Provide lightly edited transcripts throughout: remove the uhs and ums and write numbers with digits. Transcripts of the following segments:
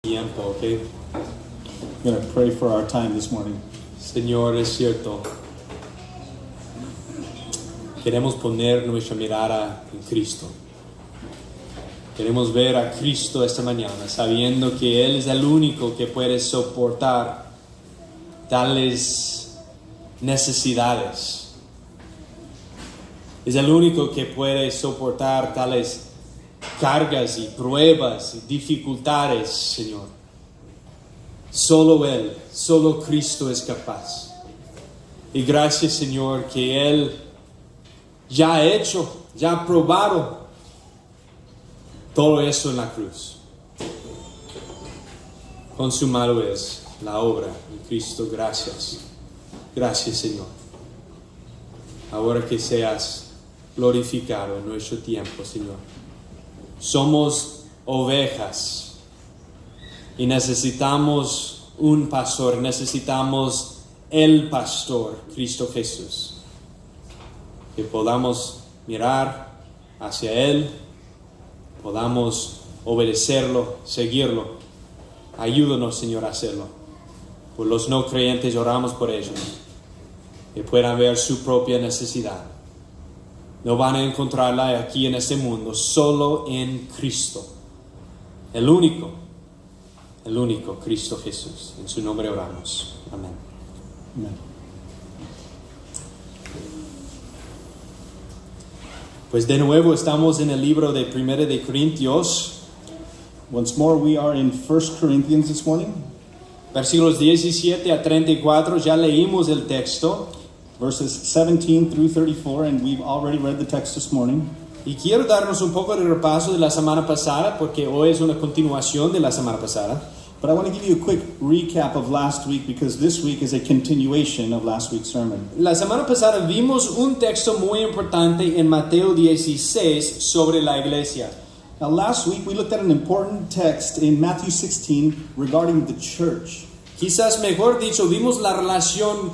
tiempo, ¿ok? I'm going to pray for our time this morning. Señor, es cierto. Queremos poner nuestra mirada en Cristo. Queremos ver a Cristo esta mañana, sabiendo que Él es el único que puede soportar tales necesidades. Es el único que puede soportar tales cargas y pruebas y dificultades, Señor. Solo Él, solo Cristo es capaz. Y gracias, Señor, que Él ya ha hecho, ya ha probado todo eso en la cruz. Consumado es la obra de Cristo. Gracias. Gracias, Señor. Ahora que seas glorificado en nuestro tiempo, Señor. Somos ovejas y necesitamos un pastor, necesitamos el pastor, Cristo Jesús. Que podamos mirar hacia Él, podamos obedecerlo, seguirlo. Ayúdanos, Señor, a hacerlo. Por los no creyentes oramos por ellos, que puedan ver su propia necesidad. No van a encontrarla aquí en este mundo, solo en Cristo. El único, Cristo Jesús. En su nombre oramos. Amén. Amen. Pues de nuevo estamos en el libro de 1 de Corintios, Once more, we are in 1 Corinthians this morning, versículos 17 a 34. Ya leímos el texto. verses 17 through 34, and we've already read the text this morning. Y quiero darnos un poco de repaso de la semana pasada, porque hoy es una continuación de la semana pasada. But I want to give you a quick recap of last week because this week is a continuation of last week's sermon. La semana pasada vimos un texto muy importante en Mateo 16 sobre la iglesia. Now, last week we looked at an important text in Matthew 16 regarding the church. Quizás mejor dicho, vimos la relación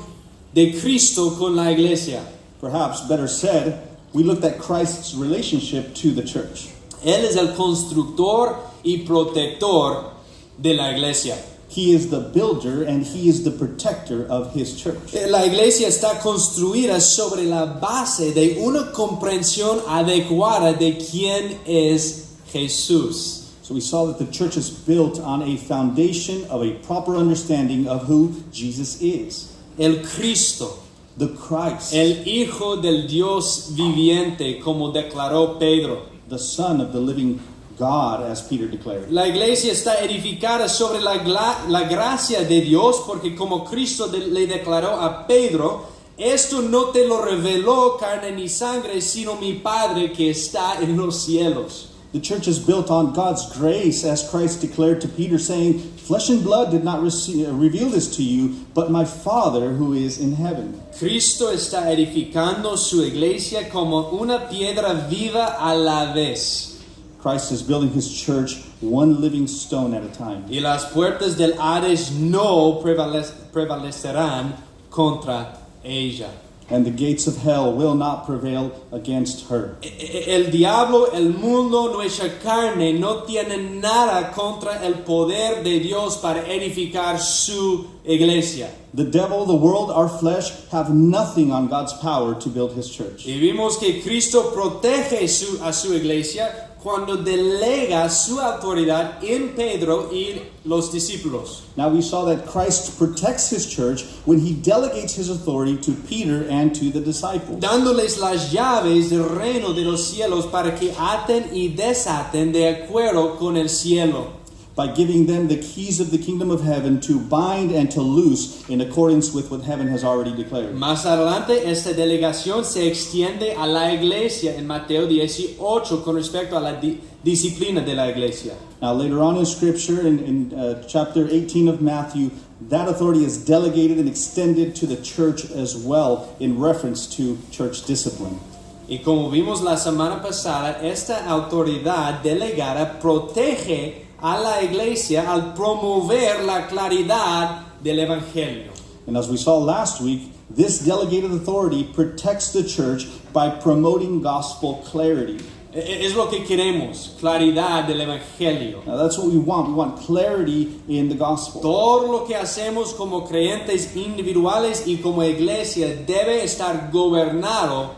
de Cristo con la iglesia. Perhaps better said, we looked at Christ's relationship to the church. Él es el constructor y protector de la iglesia. He is the builder and he is the protector of his church. La iglesia está construida sobre la base de una comprensión adecuada de quién es Jesús. So we saw that the church is built on a foundation of a proper understanding of who Jesus is. El Cristo, The Christ, el Hijo del Dios viviente, como declaró Pedro. the Son of the living God, as Peter declared. La iglesia está edificada sobre la gracia de Dios, porque como Cristo le declaró a Pedro, esto no te lo reveló carne ni sangre, sino mi Padre que está en los cielos. The church is built on God's grace, as Christ declared to Peter, saying, "Flesh and blood did not reveal this to you, but my Father who is in heaven." Cristo está edificando su iglesia como una piedra viva a la vez. Christ is building his church one living stone at a time. Y las puertas del Hades no prevalecerán contra ella. And the gates of hell will not prevail against her. El diablo, el mundo, nuestra carne no tienen nada contra el poder de Dios para edificar su iglesia. The devil, the world, our flesh have nothing on God's power to build his church. Y vimos que Cristo protege a su iglesia cuando delega su autoridad en Pedro y los discípulos. Now we saw that Christ protects his church when he delegates his authority to Peter and to the disciples. Dándoles las llaves del reino de los cielos para que aten y desaten de acuerdo con el cielo. By giving them the keys of the kingdom of heaven to bind and to loose in accordance with what heaven has already declared. Más adelante, esta delegación se extiende a la iglesia en Mateo 18 con respecto a la disciplina de la iglesia. Now later on in scripture, in chapter 18 of Matthew, that authority is delegated and extended to the church as well in reference to church discipline. Y como vimos la semana pasada, esta autoridad delegada protege a la iglesia al promover la claridad del evangelio. And as we saw last week, this delegated authority protects the church by promoting gospel clarity. Es lo que queremos, claridad del Evangelio. Now that's what we want. We want clarity in the gospel. Todo lo que hacemos como creyentes individuales y como iglesia debe estar gobernado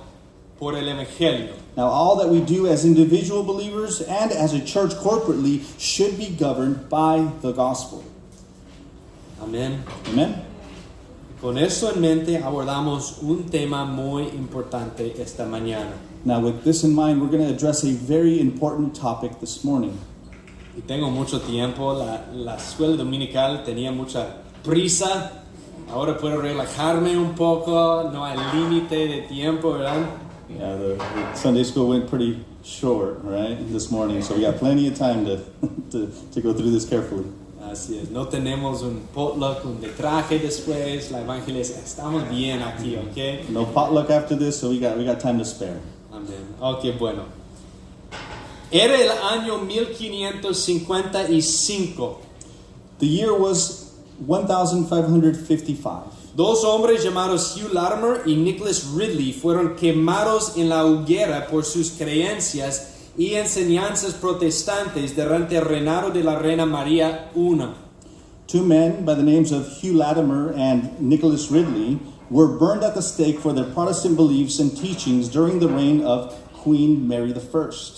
por el Evangelio. Now all that we do as individual believers and as a church corporately should be governed by the gospel. Amén. Amen? Con esto en mente abordamos un tema muy importante esta mañana. Now with this in mind, we're going to address a very important topic this morning. Y tengo mucho tiempo, la escuela dominical tenía mucha prisa, ahora puedo relajarme un poco, no hay límite de tiempo, ¿verdad? Yeah, the Sunday school went pretty short, right, this morning, so we got plenty of time to go through this carefully. Así es, no tenemos un potluck, un de traje después, la evangelista, estamos bien aquí, ¿ok? No potluck after this, so we got time to spare. Amén. Ok, bueno. Era el año 1555. The year was 1555. Dos hombres llamados Hugh Latimer y Nicholas Ridley fueron quemados en la hoguera por sus creencias y enseñanzas protestantes durante el reinado de la reina María I. Two men by the names of Hugh Latimer and Nicholas Ridley were burned at the stake for their Protestant beliefs and teachings during the reign of Queen Mary I,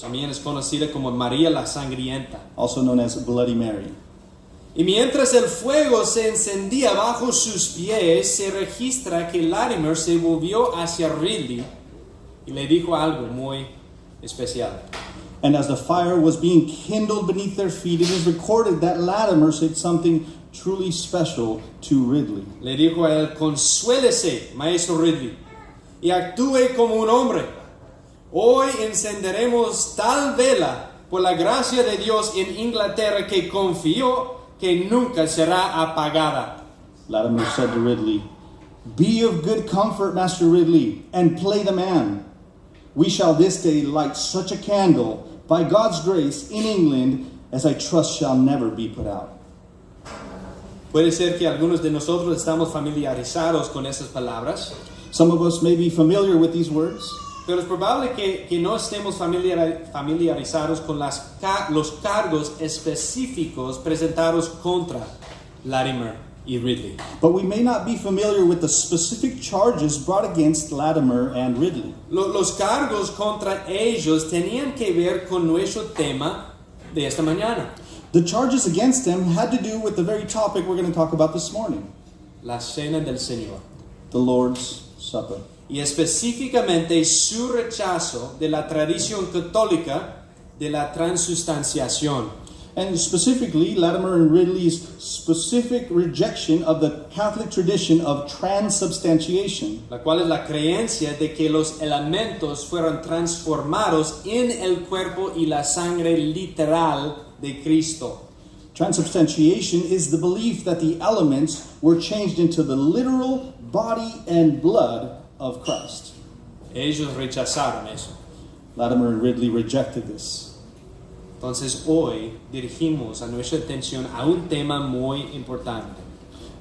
También es conocida como María la Sangrienta. also known as Bloody Mary. Y mientras el fuego se encendía bajo sus pies, se registra que Latimer se volvió hacia Ridley y le dijo algo muy especial. And as the fire was being kindled beneath their feet, it is recorded that Latimer said something truly special to Ridley. Le dijo a él, consuélese, maestro Ridley, y actúe como un hombre. Hoy encenderemos tal vela por la gracia de Dios en Inglaterra que confío que nunca será apagada. Latimer said to Ridley, "Be of good comfort, Master Ridley, and play the man. We shall this day light such a candle, by God's grace, in England, as I trust shall never be put out." Puede ser que algunos de nosotros estamos familiarizados con esas palabras, Some of us may be familiar with these words, pero es probable que no estemos familiarizados con los cargos específicos presentados contra Latimer y Ridley. but we may not be familiar with the specific charges brought against Latimer and Ridley. Los cargos contra ellos tenían que ver con nuestro tema de esta mañana, The charges against them had to do with the very topic we're going to talk about this morning, la cena del Señor, the Lord's Supper. y específicamente su rechazo de la tradición católica de la transustanciación. And specifically, Latimer and Ridley's specific rejection of the Catholic tradition of transubstantiation, La cual es la creencia de que los elementos fueron transformados en el cuerpo y la sangre literal de Cristo. Transubstantiation is the belief that the elements were changed into the literal body and blood of Christ. Ellos rechazaron eso. Latimer and Ridley rejected this. Entonces hoy dirigimos a nuestra atención a un tema muy importante.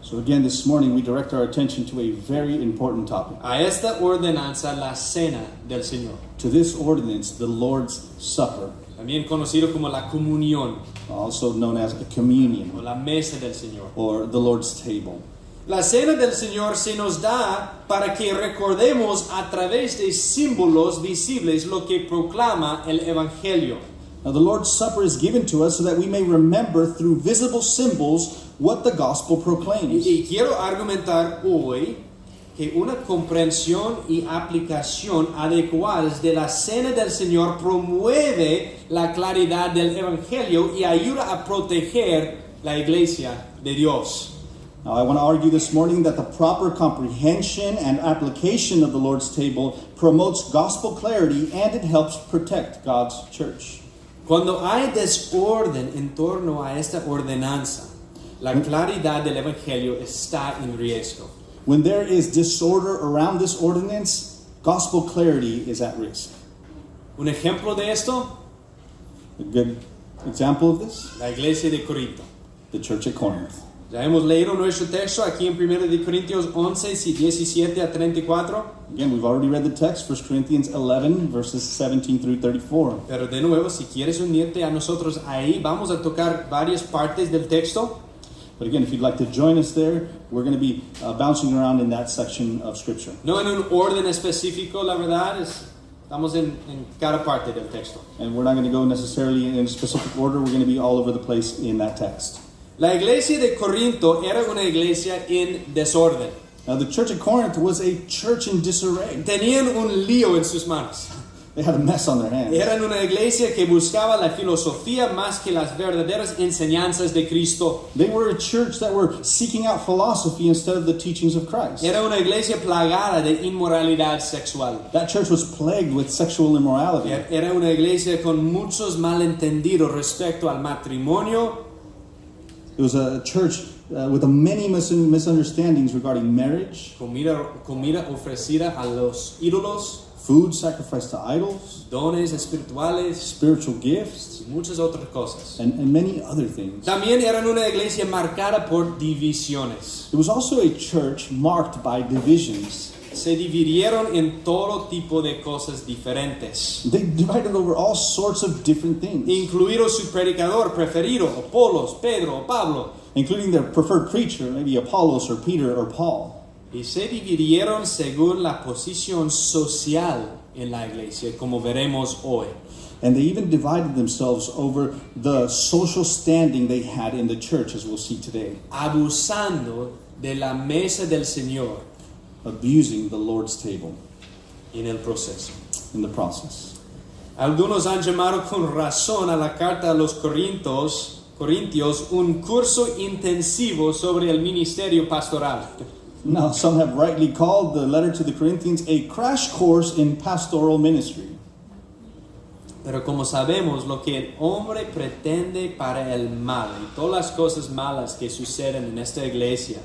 So again, this morning we direct our attention to a very important topic. A esta ordenanza, la cena del Señor, To this ordinance, the Lord's Supper, también conocido como la comunión also known as a communion o la mesa del Señor. or the Lord's table. La cena del Señor se nos da para que recordemos a través de símbolos visibles lo que proclama el Evangelio. Now, the Lord's Supper is given to us so that we may remember through visible symbols what the gospel proclaims. Y quiero argumentar hoy que una comprensión y aplicación adecuadas de la cena del Señor promueve la claridad del Evangelio y ayuda a proteger la iglesia de Dios. Now, I want to argue this morning that the proper comprehension and application of the Lord's table promotes gospel clarity and it helps protect God's church. Cuando hay desorden en torno a esta ordenanza, la claridad del Evangelio está en riesgo. When there is disorder around this ordinance, gospel clarity is at risk. Un ejemplo de esto, A good example of this, la iglesia de Corinto. the church at Corinth. Ya hemos leído nuestro texto aquí en 1 de Corintios 11, 17 a 34. Again, we've already read the text, 1 Corinthians 11, verses 17 through 34. Pero de nuevo, si quieres unirte a nosotros ahí, vamos a tocar varias partes del texto. But again, if you'd like to join us there, we're going to be bouncing around in that section of Scripture. No en un orden específico, la verdad, estamos en cada parte del texto. And we're not going to go necessarily in a specific order. We're going to be all over the place in that text. La iglesia de Corinto era una iglesia en desorden. Now, the church at Corinth was a church in disarray. Tenían un lío en sus manos. They had a mess on their hands. Eran una iglesia que buscaba la filosofía más que las verdaderas enseñanzas de Cristo. They were a church that were seeking out philosophy instead of the teachings of Christ. Era una iglesia plagada de inmoralidad sexual. That church was plagued with sexual immorality. Era una iglesia con muchos malentendidos respecto al matrimonio. It was a church with many misunderstandings regarding marriage, comida ofrecida a los ídolos, food sacrificed to idols, dones espirituales, spiritual gifts, y muchas otras cosas. and many other things. También eran una iglesia marcada por divisiones. It was also a church marked by divisions. Se dividieron en todo tipo de cosas diferentes, They divided over all sorts of different things, incluido su predicador preferido, Apolos, Pedro o Pablo. including their preferred preacher, maybe Apollos or Peter or Paul. Y se dividieron según la posición social en la iglesia, como veremos hoy. And they even divided themselves over the social standing they had in the church, as we'll see today, Abusando de la mesa del Señor abusing the Lord's table en el proceso. in the process. Algunos han llamado con razón a la carta a los Corintios un curso intensivo sobre el ministerio pastoral. Now, some have rightly called the letter to the Corinthians a crash course in pastoral ministry. Pero como sabemos, lo que el hombre pretende para el mal y todas las cosas malas que suceden en esta iglesia,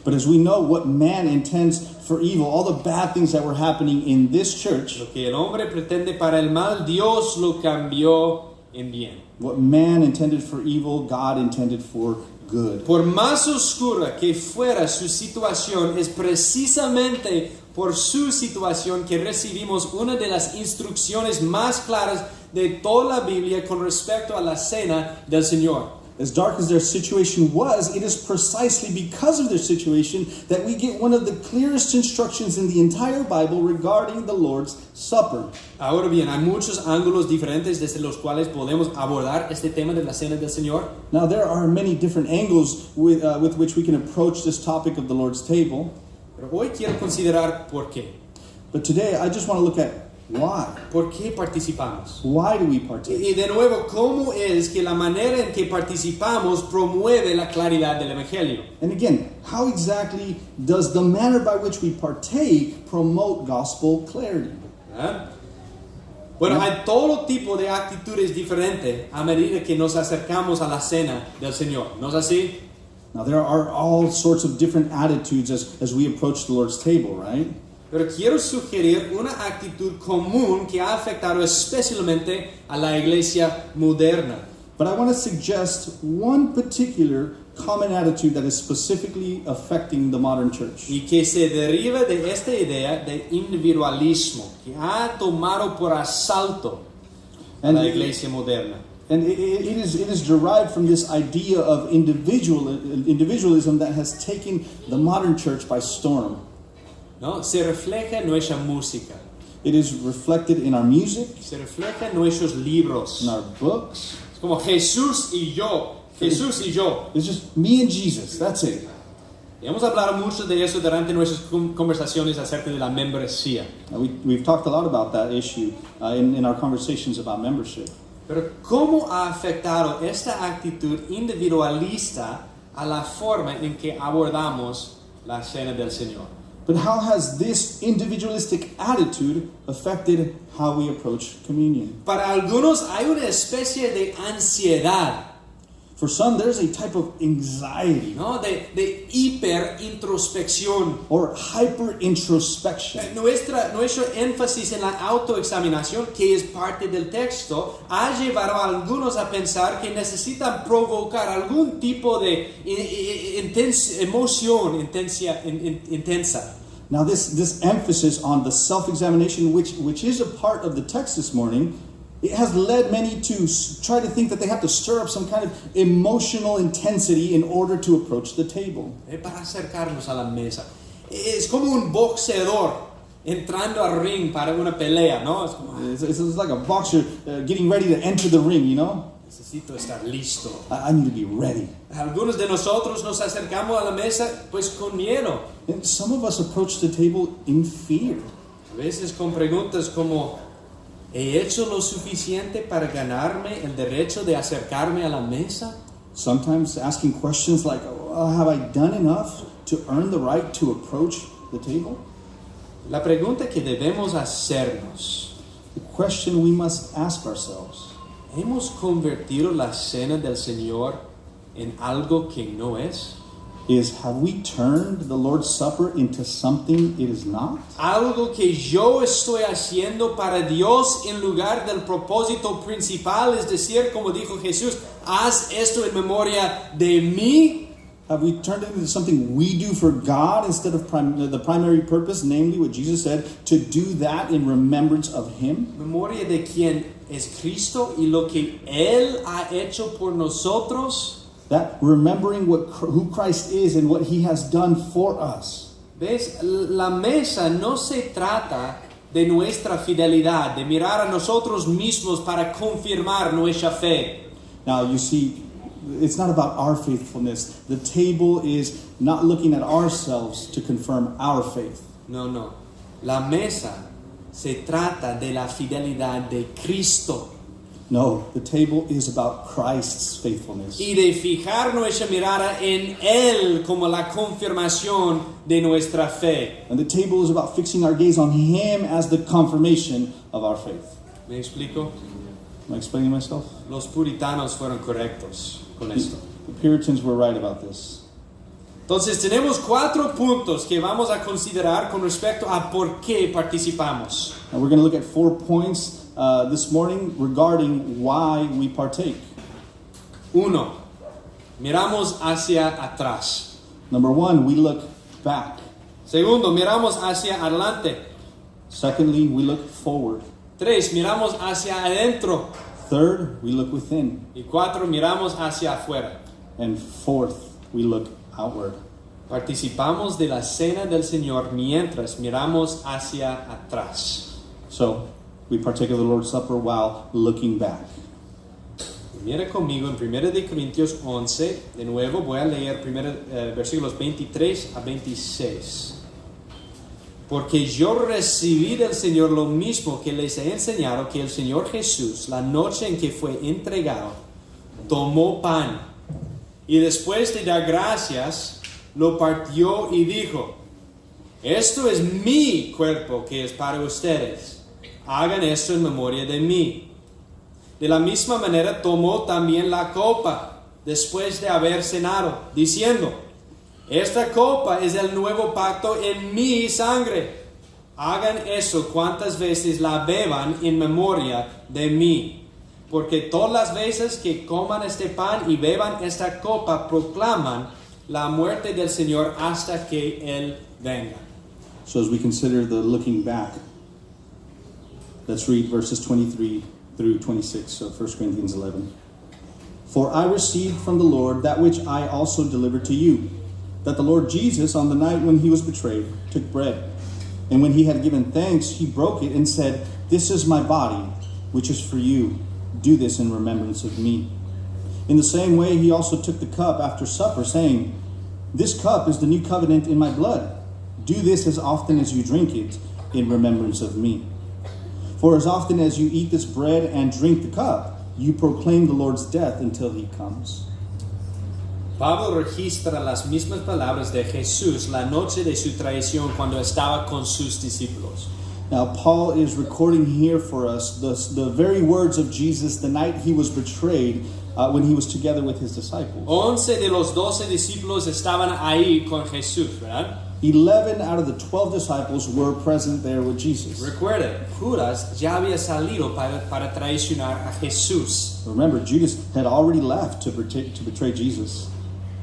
But as we know what man intends for evil, all the bad things that were happening in this church, lo que el hombre pretende para el mal, Dios lo cambió en bien. what man intended for evil, God intended for good. Por más oscura que fuera su situación, es precisamente por su situación que recibimos una de las instrucciones más claras de toda la Biblia con respecto a la cena del Señor. As dark as their situation was, it is precisely because of their situation that we get one of the clearest instructions in the entire Bible regarding the Lord's Supper. Ahora bien, hay muchos ángulos diferentes desde los cuales podemos abordar este tema de la cena del Señor. Now, there are many different angles with which we can approach this topic of the Lord's table, Pero hoy quiero considerar por qué. but today I just want to look at why. ¿Por qué participamos? Why do we partake? Y de nuevo, ¿cómo es que la manera en que participamos promueve la claridad del Evangelio? And again, how exactly does the manner by which we partake promote gospel clarity? ¿Ah? Bueno, hay todo tipo de actitudes diferentes a medida que nos acercamos a la cena del Señor. ¿No es así? Now, there are all sorts of different attitudes as we approach the Lord's table, right? Pero quiero sugerir una actitud común que ha afectado especialmente a la iglesia moderna. But I want to suggest one particular common attitude that is specifically affecting the modern church. Y que se deriva de esta idea de individualismo que ha tomado por asalto a la iglesia moderna. And it is derived from this idea of individualism that has taken the modern church by storm. ¿No? Se refleja en nuestra música, It is reflected in our music, se refleja en nuestros libros. in our books. Es como Jesús y yo, Jesús y yo. It's just me and Jesus, that's it. Y hemos hablado mucho de eso durante nuestras conversaciones acerca de la membresía. We've talked a lot about that issue in our conversations about membership. Pero ¿cómo ha afectado esta actitud individualista a la forma en que abordamos la cena del Señor? But how has this individualistic attitude affected how we approach communion? Para algunos hay una especie de ansiedad For some, there's a type of anxiety ¿no? De hiperintrospección. or hyper introspection. Nuestro énfasis en la autoexaminación, que es parte del texto, ha llevado a algunos a pensar que necesitan provocar algún tipo de emoción intensa. Now, this emphasis on the self-examination, which is a part of the text this morning, it has led many to try to think that they have to stir up some kind of emotional intensity in order to approach the table. Para acercarnos a la mesa. Es como un boxeador entrando al ring para una pelea, ¿no? Es como, It's like a boxer getting ready to enter the ring, you know? necesito estar listo. I need to be ready. Algunos de nosotros nos acercamos a la mesa pues con miedo. And some of us approach the table in fear. A veces con preguntas como, ¿he hecho lo suficiente para ganarme el derecho de acercarme a la mesa? Sometimes asking questions like, have I done enough to earn the right to approach the table? La pregunta que debemos hacernos, The question we must ask ourselves, ¿hemos convertido la cena del Señor en algo que no es? is have we turned the Lord's Supper into something it is not? Algo que yo estoy haciendo para Dios en lugar del propósito principal, es decir, como dijo Jesús, haz esto en memoria de mí. Have we turned it into something we do for God instead of the primary purpose, namely what Jesus said, to do that in remembrance of Him? Memoria de quién es Cristo y lo que Él ha hecho por nosotros. That remembering who Christ is and what He has done for us. ¿Ves? La mesa no se trata de nuestra fidelidad, de mirar a nosotros mismos para confirmar nuestra fe. Now, you see, it's not about our faithfulness. The table is not looking at ourselves to confirm our faith. No. La mesa se trata de la fidelidad de Cristo No, the table is about Christ's faithfulness. y de fijar nuestra mirada en Él como la confirmación de nuestra fe. And the table is about fixing our gaze on Him as the confirmation of our faith. ¿Me explico? Am I explaining myself? Los puritanos fueron correctos con esto. The Puritans were right about this. Entonces tenemos 4 puntos que vamos a considerar con respecto a por qué participamos. And we're going to look at 4 points this morning regarding why we partake. 1. Miramos hacia atrás. Number 1, we look back. Segundo, miramos hacia adelante. Secondly, we look forward. 3. Miramos hacia adentro. Third, we look within. Y 4. Miramos hacia afuera. And fourth, we look outward. Participamos de la cena del Señor mientras miramos hacia atrás. So, we partake of the Lord's Supper while looking back. Mira conmigo en 1 de Corintios 11. De nuevo voy a leer versículos 23 a 26. Porque yo recibí del Señor lo mismo que les he enseñado, que el Señor Jesús, la noche en que fue entregado, tomó pan y después de dar gracias, lo partió y dijo: esto es mi cuerpo que es para ustedes. Hagan esto en memoria de mí. De la misma manera tomó también la copa después de haber cenado, diciendo: esta copa es el nuevo pacto en mi sangre. Hagan eso cuantas veces la beban en memoria de mí. Porque todas las veces que coman este pan y beban esta copa, proclaman la muerte del Señor hasta que Él venga. So as we consider the looking back, let's read verses 23 through 26 of 1 Corinthians 11. For I received from the Lord that which I also delivered to you, that the Lord Jesus, on the night when he was betrayed, took bread. And when he had given thanks, he broke it and said, this is my body, which is for you. Do this in remembrance of me. In the same way, he also took the cup after supper, saying, this cup is the new covenant in my blood. Do this as often as you drink it in remembrance of me. For as often as you eat this bread and drink the cup, you proclaim the Lord's death until he comes. Pablo registra las mismas palabras de Jesús la noche de su traición cuando estaba con sus discípulos. Now, Paul is recording here for us the very words of Jesus the night he was betrayed when he was together with his disciples. 11 de los 12 discípulos estaban ahí con Jesús, ¿verdad? 11 out of the 12 disciples were present there with Jesus. Recuerden, Judas ya había salido para traicionar a Jesús. Remember, Judas had already left to betray Jesus.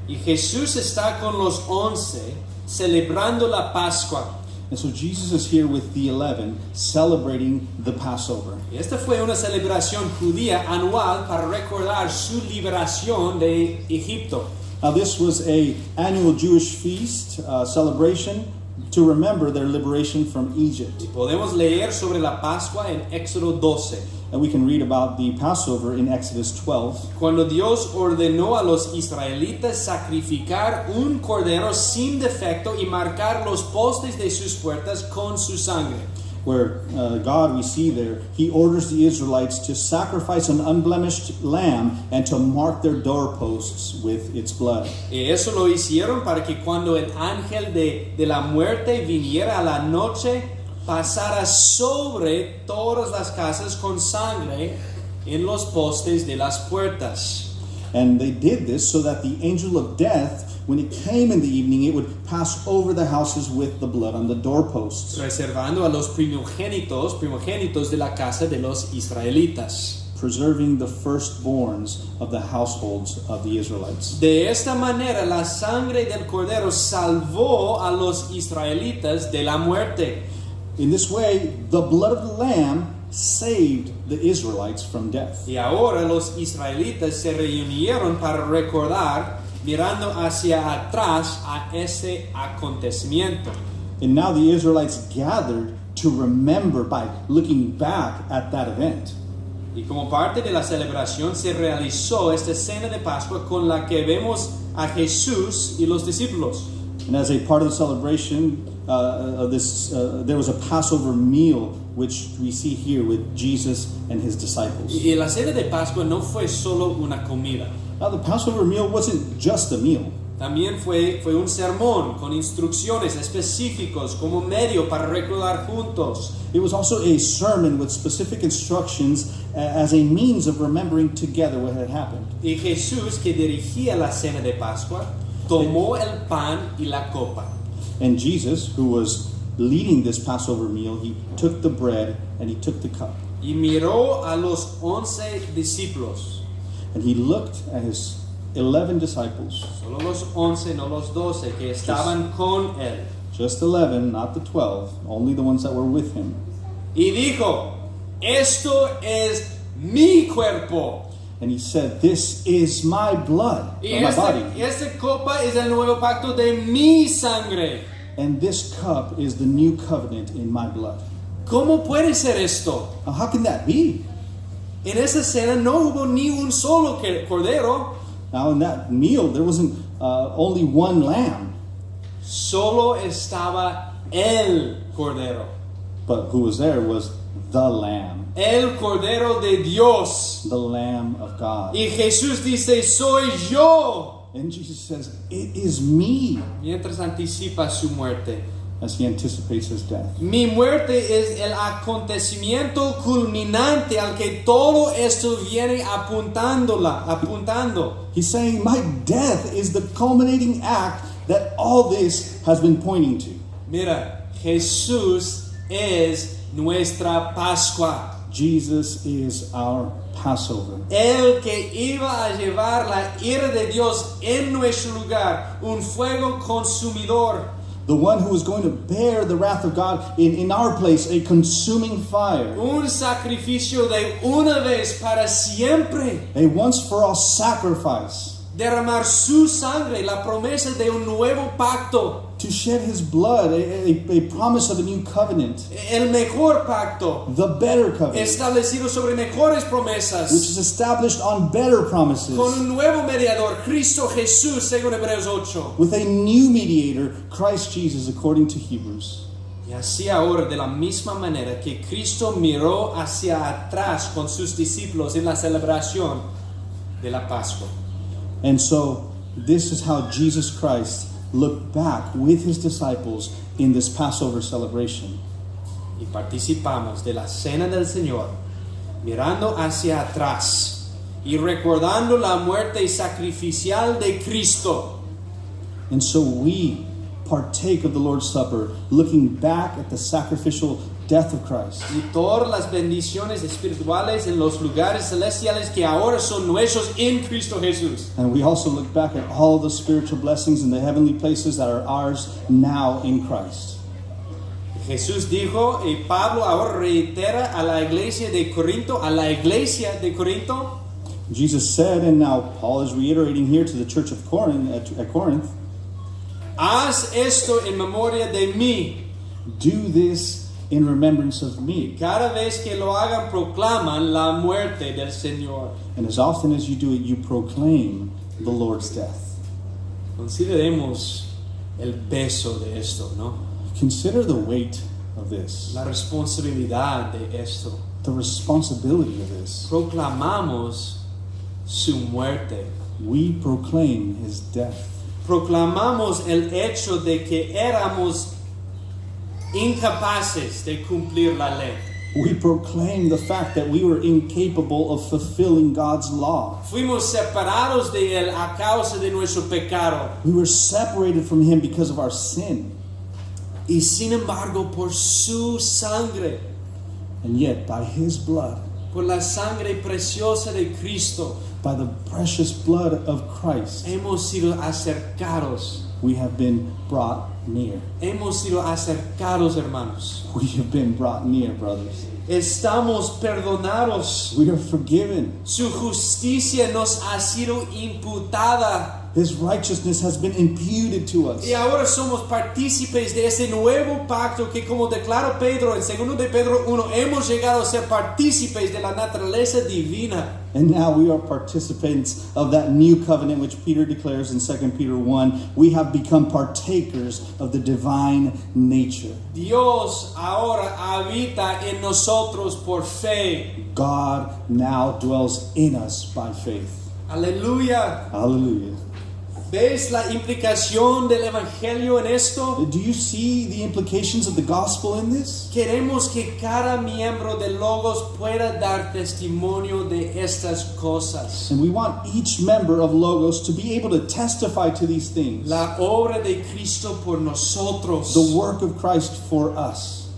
Y Jesús está con los 11 celebrando la Pascua. And so Jesus is here with the 11 celebrating the Passover. Y esta fue una celebración judía anual para recordar su liberación de Egipto. Now this was a annual Jewish feast celebration to remember their liberation from Egypt. Y podemos leer sobre la Pascua en Éxodo 12. And we can read about the Passover in Exodus 12. Cuando Dios ordenó a los israelitas sacrificar un cordero sin defecto y marcar los postes de sus puertas con su sangre. Where God, we see there, he orders the Israelites to sacrifice an unblemished lamb and to mark their doorposts with its blood. Y eso lo hicieron para que cuando el ángel de la muerte viniera a la noche, pasara sobre todas las casas con sangre en los postes de las puertas. And they did this so that the angel of death, when it came in the evening, it would pass over the houses with the blood on the doorposts, Reservando a los primogénitos de la casa de los israelitas. preserving the firstborns of the households of the Israelites. De esta manera, la sangre del cordero salvó a los israelitas de la muerte. In this way, the blood of the lamb saved the Israelites from death. Y ahora los israelitas se reunieron para recordar, mirando hacia atrás a ese acontecimiento. And now the Israelites gathered to remember by looking back at that event. Y como parte de la celebración se realizó esta cena de Pascua con la que vemos a Jesús y los discípulos. And as a part of the celebration of this, there was a Passover meal, which we see here with Jesus and his disciples. Y la cena de Pascua no fue solo una comida. Now, the Passover meal wasn't just a meal. También fue un sermón con instrucciones específicos como medio para recordar juntos. It was also a sermon with specific instructions as a means of remembering together what had happened. Y Jesús, que dirigía la cena de Pascua, tomó el pan y la copa. And Jesus, who was leading this Passover meal, he took the bread and he took the cup. Y miró a los 11 discípulos. And he looked at his 11 disciples. Solo los 11, no los 12 que estaban con él. Just 11, not the 12, only the ones that were with him. Y dijo, esto es mi cuerpo. And he said, "This is my blood, Y or my body. esta copa es el nuevo pacto de mi sangre. And this cup is the new covenant in my blood." ¿Cómo puede ser esto? Now, how can that be? En esa cena no hubo ni un solo cordero. Now, in that meal, there wasn't only one lamb, Solo estaba el cordero. but who was there was the lamb, El cordero de Dios. the Lamb of God. Y Jesús dice, soy yo. And Jesus says, "It is me," Mientras anticipa su muerte. as he anticipates his death. Mi muerte es el acontecimiento culminante al que todo esto viene apuntando. He's saying, "My death is the culminating act that all this has been pointing to." Mira, Jesús es nuestra Pascua. Jesus is our Passover. El que iba a llevar la ira de Dios en nuestro lugar, un fuego consumidor. The one who is going to bear the wrath of God in our place, a consuming fire. Un sacrificio de una vez para siempre. A once-for-all sacrifice. Derramar su sangre, la promesa de un nuevo pacto. To shed his blood, a promise of a new covenant. El mejor pacto. The better covenant. Establecido sobre mejores Which promesas. is established on better promises. Con un nuevo mediador, Cristo Jesús, según Hebreos 8. With a new mediator, Christ Jesus, according to Hebrews. Y así ahora, de la misma manera que Cristo miró hacia atrás con sus discípulos en la celebración de la Pascua. And so, this is how Jesus Christ looked back with his disciples in this Passover celebration. Y participamos de la cena del Señor, mirando hacia atrás y recordando la muerte sacrificial de Cristo. And so we partake of the Lord's Supper, looking back at the sacrificial death of Christ. Y todas las bendiciones espirituales en los lugares celestiales que ahora son nuestros en Cristo Jesús. And we also look back at all the spiritual blessings in the heavenly places that are ours now in Christ. Jesús dijo, y Pablo ahora reitera a la iglesia de Corinto, Jesus said, and now Paul is reiterating here to the church of Corinth, at Corinth, haz esto en memoria de mí. do this in remembrance of me. Cada vez que lo hagan, proclaman la muerte del Señor. And as often as you do it, you proclaim the Lord's death. Consideremos el peso de esto, ¿no? Consider the weight of this, La responsabilidad de esto. the responsibility of this. Proclamamos su muerte. We proclaim his death. Proclamamos el hecho de que éramos incapaces de cumplir la ley. We proclaim the fact that we were incapable of fulfilling God's law. Fuimos separados de él a causa de nuestro pecado. We were separated from him because of our sin. Y sin embargo, por su sangre, And yet, by his blood, por la sangre preciosa de Cristo, by the precious blood of Christ, hemos sido acercados. we have been brought near. Hemos sido acercados, hermanos. We have been brought near, brothers. Estamos perdonados. We are forgiven. Su justicia nos ha sido imputada. His righteousness has been imputed to us. Y ahora somos partícipes de ese nuevo pacto que, como declaró Pedro en 2 de Pedro 1, hemos llegado a ser partícipes de la naturaleza divina. And now we are participants of that new covenant which Peter declares in 2 Peter 1. We have become partakers of the divine nature. Dios ahora habita en nosotros por fe. God now dwells in us by faith. Aleluya. Hallelujah. ¿Ves la implicación del evangelio en esto? Do you see the implications of the gospel in this? Queremos que cada miembro de Logos pueda dar testimonio de estas cosas. And we want each member of Logos to be able to testify to these things. La obra de Cristo por nosotros. The work of Christ for us.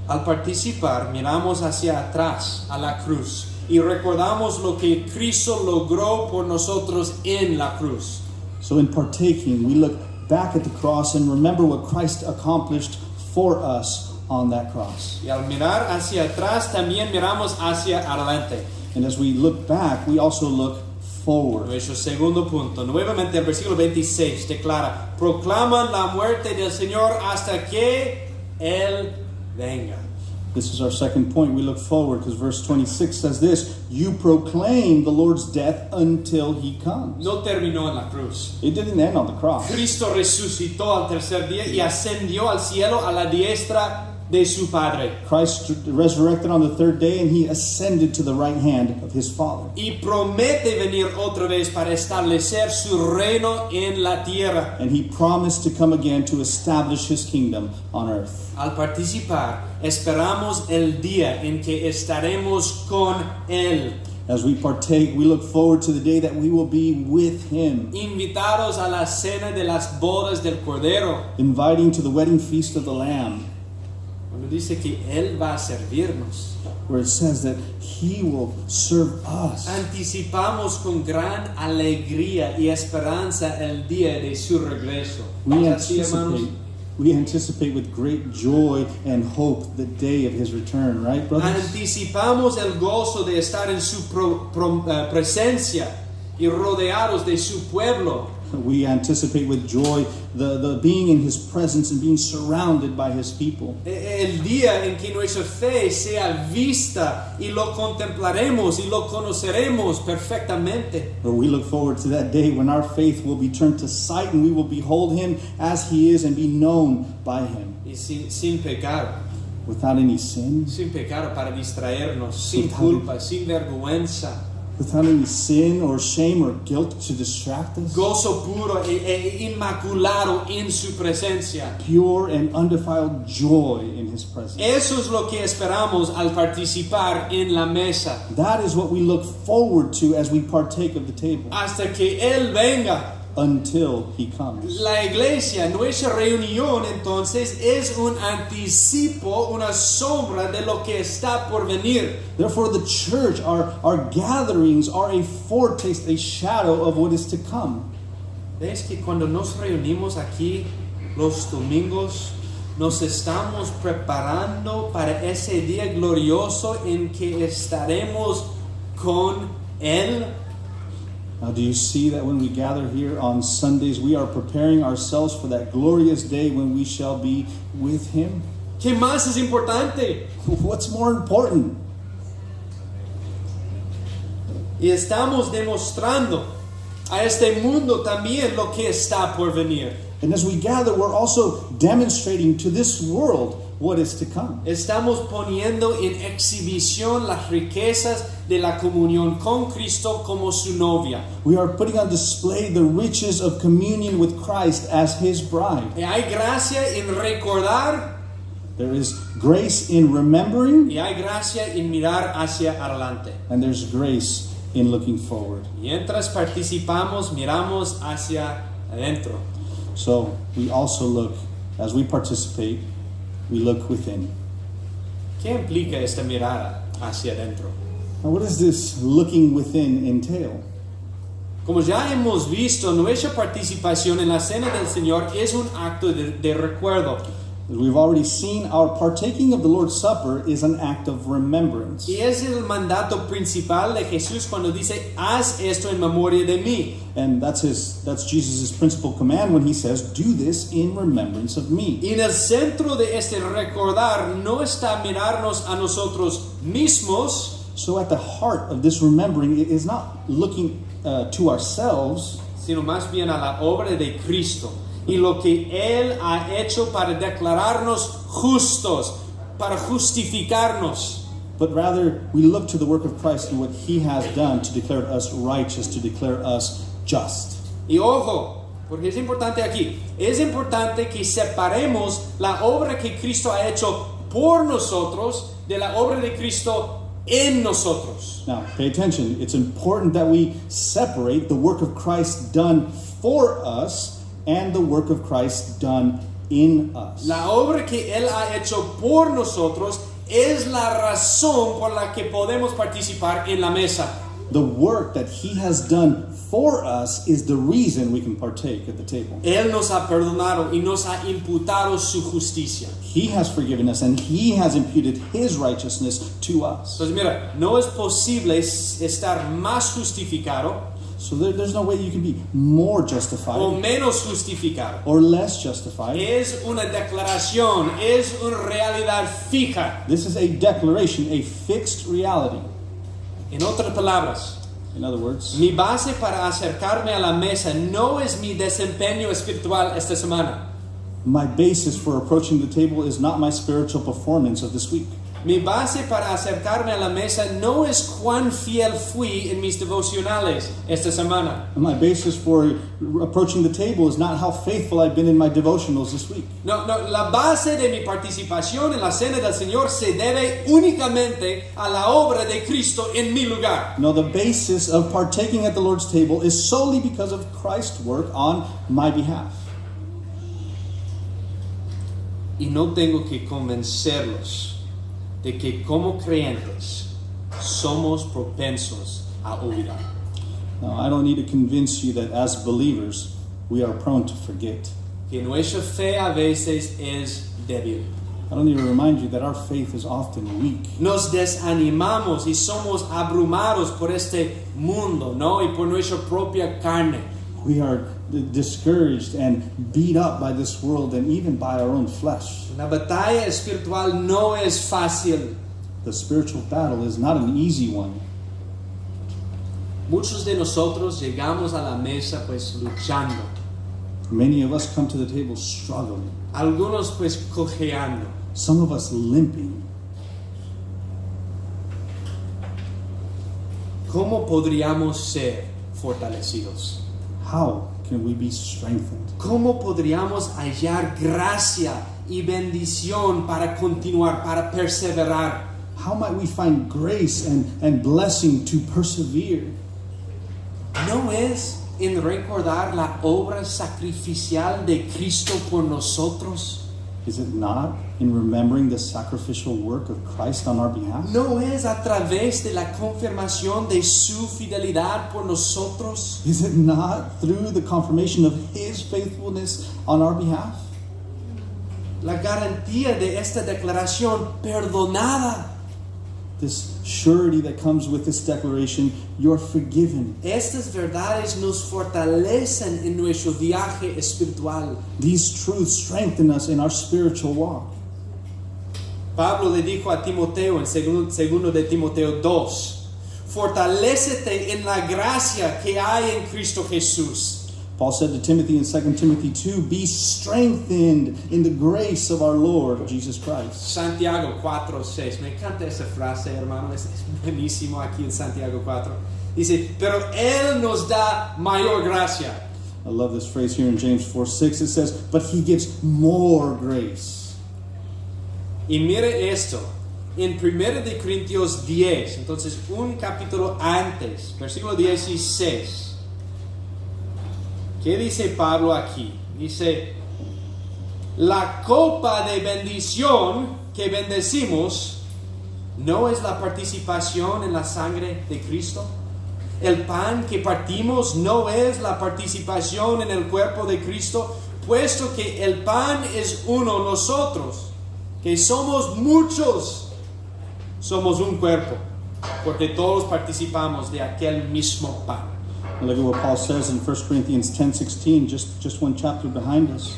Al participar, miramos hacia atrás a la cruz y recordamos lo que Cristo logró por nosotros en la cruz. So in partaking, we look back at the cross and remember what Christ accomplished for us on that cross. Y al mirar hacia atrás, también miramos hacia adelante. And as we look back, we also look forward. Nuestro segundo punto, nuevamente el versículo 26 declara, proclaman la muerte del Señor hasta que Él venga. This is our second point. We look forward because verse 26 says this, you proclaim the Lord's death until he comes. No terminó en la cruz. It didn't end on the cross. Cristo resucitó al tercer día y ascendió al cielo a la diestra de su Padre. Christ resurrected on the third day and he ascended to the right hand of his Father. Y promete venir otra vez para establecer su reino en la tierra. And he promised to come again to establish his kingdom on earth. Al participar, esperamos el día en que estaremos con Él. As we partake, we look forward to the day that we will be with him. Invitados a la cena de las bodas del Cordero. Inviting to the wedding feast of the Lamb. Cuando dice que Él va a servirnos. Where it says that he will serve us. Anticipamos con gran alegría y esperanza el día de su regreso. We anticipate with great joy and hope the day of his return, right, brothers? Anticipamos el gozo de estar en su presencia y rodeados de su pueblo. We anticipate with joy the being in his presence and being surrounded by his people. El día en que nuestra fe sea vista y lo contemplaremos y lo conoceremos perfectamente. But we look forward to that day when our faith will be turned to sight and we will behold him as he is and be known by him. Y sin pecado. Without any sin. Sin pecado para distraernos, sin culpa, sin vergüenza. without any sin or shame or guilt to distract us. Gozo puro e inmaculado en su presencia. Pure and undefiled joy in His presence. Eso es lo que esperamos al participar en la mesa. That is what we look forward to as we partake of the table Hasta que Él venga. until He comes. La iglesia, nuestra reunión entonces es un anticipo, una sombra de lo que está por venir. Therefore, the church, our gatherings are a foretaste, a shadow of what is to come. ¿Ves que cuando nos reunimos aquí los domingos, nos estamos preparando para ese día glorioso en que estaremos con Él? Now, do you see that when we gather here on Sundays, we are preparing ourselves for that glorious day when we shall be with Him? ¿Qué más es importante? What's more important? Y estamos demostrando a este mundo también lo que está por venir. And as we gather, we're also demonstrating to this world what is to come. Estamos poniendo en exhibición las riquezas de la comunión con Cristo como su novia. We are putting on display the riches of communion with Christ as His bride. Y hay gracia en recordar There is grace in remembering, y hay gracia en mirar hacia adelante. and there's grace in looking forward. Mientras participamos, miramos hacia adentro. So we also look, as we participate, we look within. ¿Qué implica esta mirada hacia adentro? Now, what does this looking within entail? Como ya hemos visto, nuestra participación en la Cena del Señor es un acto de recuerdo. As we've already seen, our partaking of the Lord's Supper is an act of remembrance. Y es el mandato principal de Jesús cuando dice, haz esto en memoria de mí. And that's Jesus' principal command when He says, do this in remembrance of me. Y en el centro de este recordar no está mirarnos a nosotros mismos, So at the heart of this remembering is not looking to ourselves, sino más bien a la obra de Cristo y lo que Él ha hecho para declararnos justos, para justificarnos. but rather we look to the work of Christ and what He has done to declare us righteous, to declare us just. Y ojo, porque es importante aquí, es importante que separemos la obra que Cristo ha hecho por nosotros de la obra de Cristo en nosotros. Now, pay attention. It's important that we separate the work of Christ done for us and the work of Christ done in us. La obra que Él ha hecho por nosotros es la razón por la que podemos participar en la mesa. The work that He has done for us is the reason we can partake at the table. Él nos ha perdonado y nos ha imputado su justicia. He has forgiven us and He has imputed His righteousness to us. Entonces mira, no es posible estar más justificado So there's no way you can be more o justified menos justificado. or less justified. Es una declaración, es una realidad fija. This is a declaration, a fixed reality. En otras palabras, In other words, mi base para acercarme a la mesa no es mi desempeño espiritual esta semana. my basis for approaching the table is not my spiritual performance of this week. Mi base para acercarme a la mesa no es cuán fiel fui en mis devocionales esta semana. And my basis for approaching the table is not how faithful I've been in my devotionals this week. No, la base de mi participación en la Cena del Señor se debe únicamente a la obra de Cristo en mi lugar. No, the basis of partaking at the Lord's table is solely because of Christ's work on my behalf. Y no tengo que convencerlos de que como creyentes somos propensos a olvidar. Now, I don't need to convince you that as believers, we are prone to forget. Que nuestra fe a veces es débil. I don't need to remind you that our faith is often weak. Nos desanimamos y somos abrumados por este mundo, ¿no? Y por nuestra propia carne. We are discouraged and beat up by this world and even by our own flesh. La batalla espiritual no es fácil. The spiritual battle is not an easy one. Muchos de nosotros llegamos a la mesa pues luchando. Many of us come to the table struggling. Algunos pues cojeando. Some of us limping. ¿cómo podríamos ser fortalecidos? How can we be strengthened? ¿Cómo podríamos hallar gracia y bendición para continuar, para perseverar? How might we find grace and blessing to persevere? ¿No es en recordar la obra sacrificial de Cristo por nosotros? Is it not in remembering the sacrificial work of Christ on our behalf? ¿No es a través de la confirmación de su fidelidad por nosotros? Is it not through the confirmation of His faithfulness on our behalf? La garantía de esta declaración perdonada. This surety that comes with this declaration, you're forgiven. Estas verdades nos fortalecen en nuestro viaje espiritual. These truths strengthen us in our spiritual walk. Pablo le dijo a Timoteo en segundo de Timoteo 2, fortalécete en la gracia que hay en Cristo Jesús. Paul said to Timothy in 2 Timothy 2, be strengthened in the grace of our Lord Jesus Christ. Santiago 4:6. Me encanta esa frase, hermano. Es buenísimo aquí en Santiago 4. Dice, pero Él nos da mayor gracia. I love this phrase here in James 4:6. It says, but He gives more grace. Y mire esto. En 1 de Corintios 10, entonces un capítulo antes, versículo 16. ¿Qué dice Pablo aquí? Dice, la copa de bendición que bendecimos no es la participación en la sangre de Cristo. El pan que partimos no es la participación en el cuerpo de Cristo, puesto que el pan es uno, nosotros, que somos muchos, somos un cuerpo, porque todos participamos de aquel mismo pan. Look at what Paul says in 1 Corinthians 10:16, just one chapter behind us.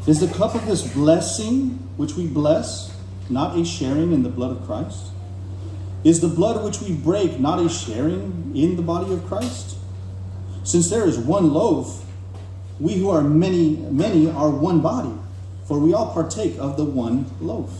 Is the cup of this blessing which we bless not a sharing in the blood of Christ? Is the blood which we break not a sharing in the body of Christ? Since there is one loaf, we who are many are one body, for we all partake of the one loaf.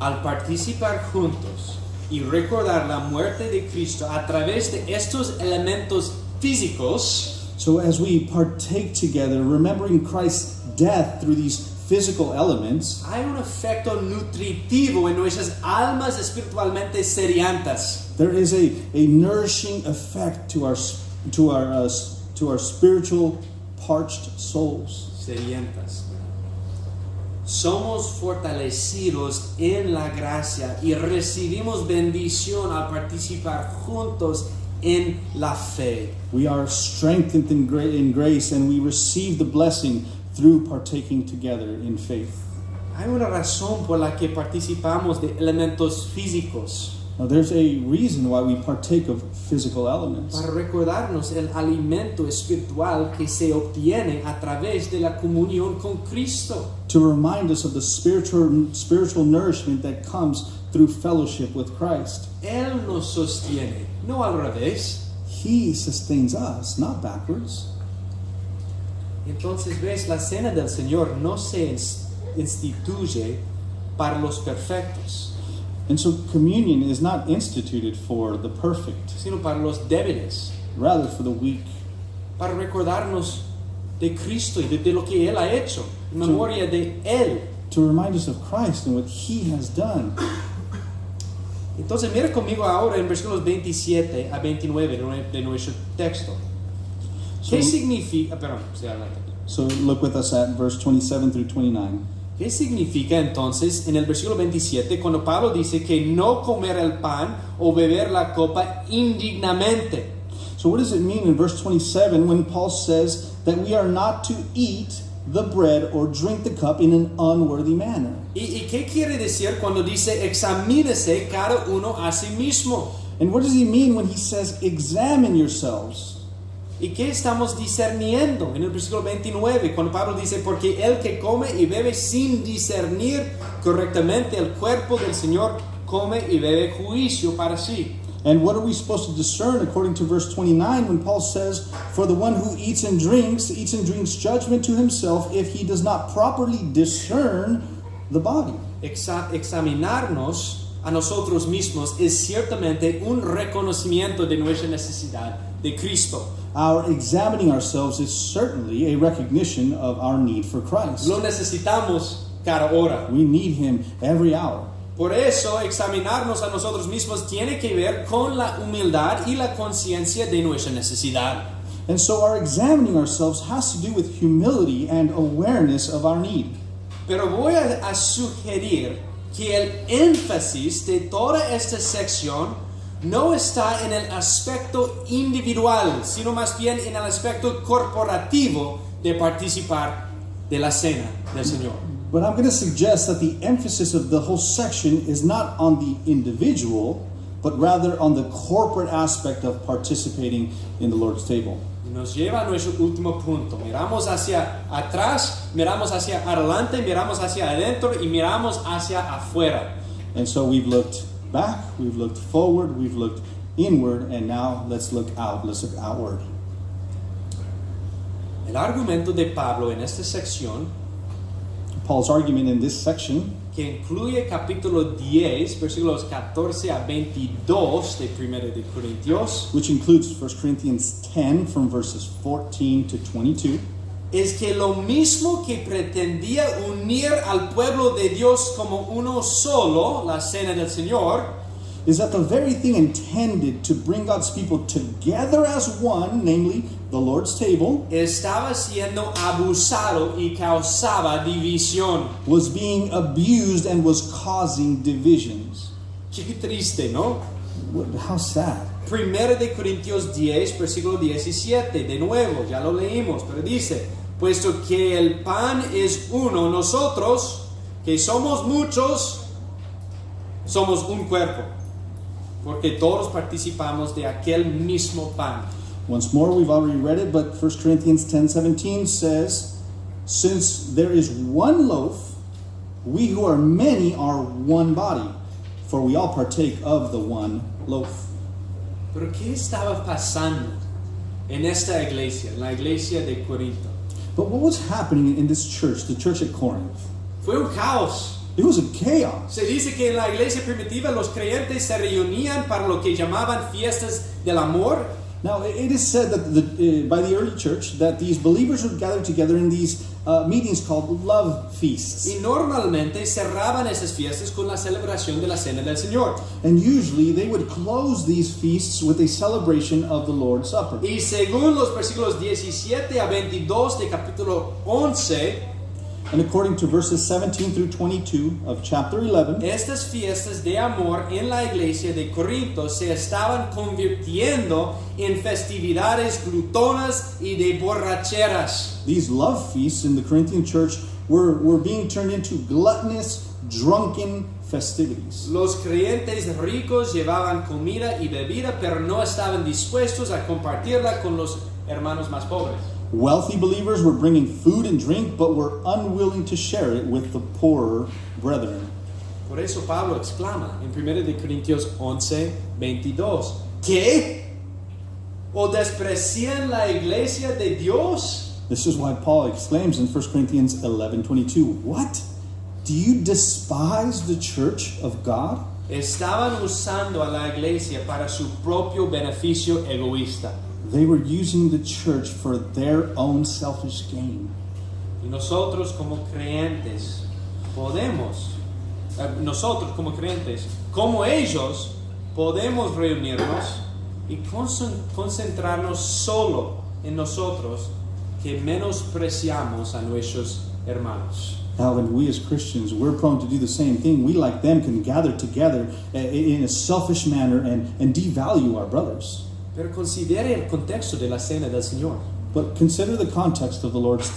Al participar juntos y recordar la muerte de Cristo a través de estos elementos físicos, so as we partake together, remembering Christ's death through these physical elements, hay un efecto nutritivo en nuestras almas espiritualmente sedientas. there is a nourishing effect to our spiritual parched souls. Sedientas. Somos fortalecidos en la gracia y recibimos bendición al participar juntos en la fe. We are strengthened in grace, and we receive the blessing through partaking together in faith. Hay una razón por la que participamos de elementos físicos. Now, there's a reason why we partake of physical elements. Para recordarnos el alimento espiritual que se obtiene a través de la comunión con Cristo. To remind us of the spiritual nourishment that comes through fellowship with Christ. Él nos sostiene, no al revés. He sustains us, not backwards. Entonces ves, la cena del Señor no se instituye para los perfectos, And so communion is not instituted for the perfect, sino para los débiles, rather for the weak. para recordarnos de Cristo y de lo que Él ha hecho, en memoria de Él. To remind us of Christ and what He has done. Entonces mira conmigo ahora en versículos 27 a 29 de nuestro texto. ¿Qué significa? Perdón, sí, adelante. So look with us at verse 27 through 29. ¿Qué significa entonces en el versículo 27 cuando Pablo dice que no comer el pan o beber la copa indignamente? So what does it mean in verse 27 when Paul says that we are not to eat the bread or drink the cup in an unworthy manner? ¿Y qué quiere decir cuando dice examínese cada uno a sí mismo? And what does he mean when he says examine yourselves? ¿Y qué estamos discerniendo en el versículo 29 cuando Pablo dice porque el que come y bebe sin discernir correctamente el cuerpo del Señor come y bebe juicio para sí? And what are we supposed to discern according to verse 29 when Paul says, for the one who eats and drinks judgment to himself if he does not properly discern the body? Examinarnos a nosotros mismos es ciertamente un reconocimiento de nuestra necesidad de Cristo. Our examining ourselves is certainly a recognition of our need for Christ. Lo necesitamos cada hora. We need Him every hour. Por eso, examinarnos a nosotros mismos tiene que ver con la humildad y la conciencia de nuestra necesidad. And so our examining ourselves has to do with humility and awareness of our need. Pero voy a sugerir que el énfasis de toda esta sección no está en el aspecto individual, sino más bien en el aspecto corporativo de participar de la cena del Señor. But I'm going to suggest that the emphasis of the whole section is not on the individual, but rather on the corporate aspect of participating in the Lord's table. Y nos lleva a nuestro último punto. Miramos hacia atrás, miramos hacia adelante, miramos hacia adentro y miramos hacia afuera. And so we've looked back, we've looked forward, we've looked inward, and now let's look out, let's look outward. El argumento de Pablo en esta sección, Paul's argument in this section, que incluye capítulo 10, versículos 14 a 22 de 1 de Corintios, which includes 1 Corinthians 10 from verses 14 to 22, es que lo mismo que pretendía unir al pueblo de Dios como uno solo, la cena del Señor, is that the very thing intended to bring God's people together as one, namely the Lord's table, estaba siendo abusado y causaba división. was being abused and was causing divisions. Qué triste, ¿no? How sad. 1 de Corintios 10, versículo 17, de nuevo, ya lo leímos, pero dice, puesto que el pan es uno, nosotros, que somos muchos, somos un cuerpo, porque todos participamos de aquel mismo pan. Once more, we've already read it, but 1 Corinthians 10:17 says, since there is one loaf, we who are many are one body, for we all partake of the one loaf. Pero ¿qué estaba pasando en esta iglesia, en la iglesia de Corinto? But what was happening in this church, the church at Corinth? Fue un caos. It was a chaos. Se dice que en la iglesia primitiva los creyentes se reunían para lo que llamaban fiestas del amor. Now, it is said that by the early church that these believers would gather together in these meetings called love feasts. Y normalmente cerraban esas fiestas con la celebración de la Cena del Señor. And usually they would close these feasts with a celebration of the Lord's Supper. Y según los versículos 17 a 22 de capítulo 11, And according to verses 17 through 22 of chapter 11, estas fiestas de amor en la iglesia de Corinto se estaban convirtiendo en festividades glutonas y de borracheras. these love feasts in the Corinthian church were being turned into gluttonous, drunken festivities. Los creyentes ricos llevaban comida y bebida, pero no estaban dispuestos a compartirla con los hermanos más pobres. Wealthy believers were bringing food and drink, but were unwilling to share it with the poorer brethren. Por eso Pablo exclama en 1 de Corintios 11, 22, ¿qué? ¿O desprecian la iglesia de Dios? This is why Paul exclaims in 1 Corinthians 11:22, what? Do you despise the church of God? Estaban usando a la iglesia para su propio beneficio egoísta. They were using the church for their own selfish gain. Y nosotros como creyentes como ellos, podemos reunirnos y concentrarnos solo en nosotros, que menospreciamos a nuestros hermanos. Now, when we as Christians, we're prone to do the same thing. We, like them, can gather together in a selfish manner and devalue our brothers. Pero considere el contexto de la cena del Señor. But consider the context of the Lord's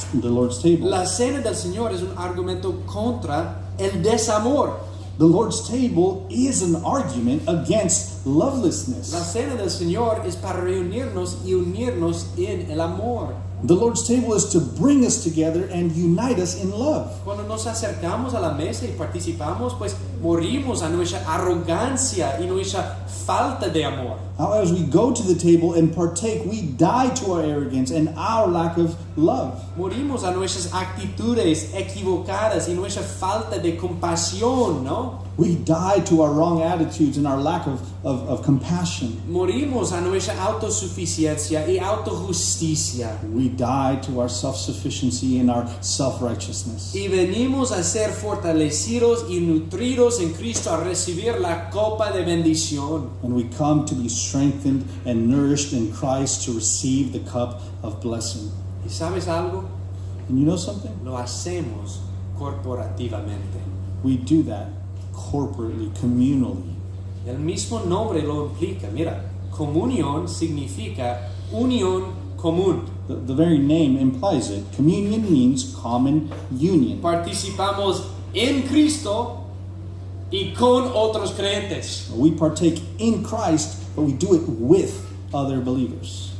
table. La cena del Señor es un argumento contra el desamor. The Lord's table is an argument against La lovelessness. cena del Señor es para reunirnos y unirnos en el amor. The Lord's table is to bring us together and unite us in love. Cuando nos acercamos a la mesa y participamos, pues morimos a nuestra arrogancia y nuestra falta de amor. How as we go to the table and partake, we die to our arrogance and our lack of love. Morimos a nuestras actitudes equivocadas y nuestra falta de compasión, ¿no? We die to our wrong attitudes and our lack of compassion. Morimos a nuestra autosuficiencia y autojusticia. We die to our self-sufficiency and our self-righteousness. Y venimos a ser fortalecidos y nutridos en Cristo a recibir la copa de bendición. And we come to be strengthened and nourished in Christ to receive the cup of blessing. ¿Y sabes algo? And you know something? Lo hacemos corporativamente. We do that corporately, communally. El mismo nombre lo implica. Mira, comunión significa unión común. The very name implies it. Communion means common union. Participamos en Cristo y con otros creyentes. We partake in Christ, but we do it with other believers.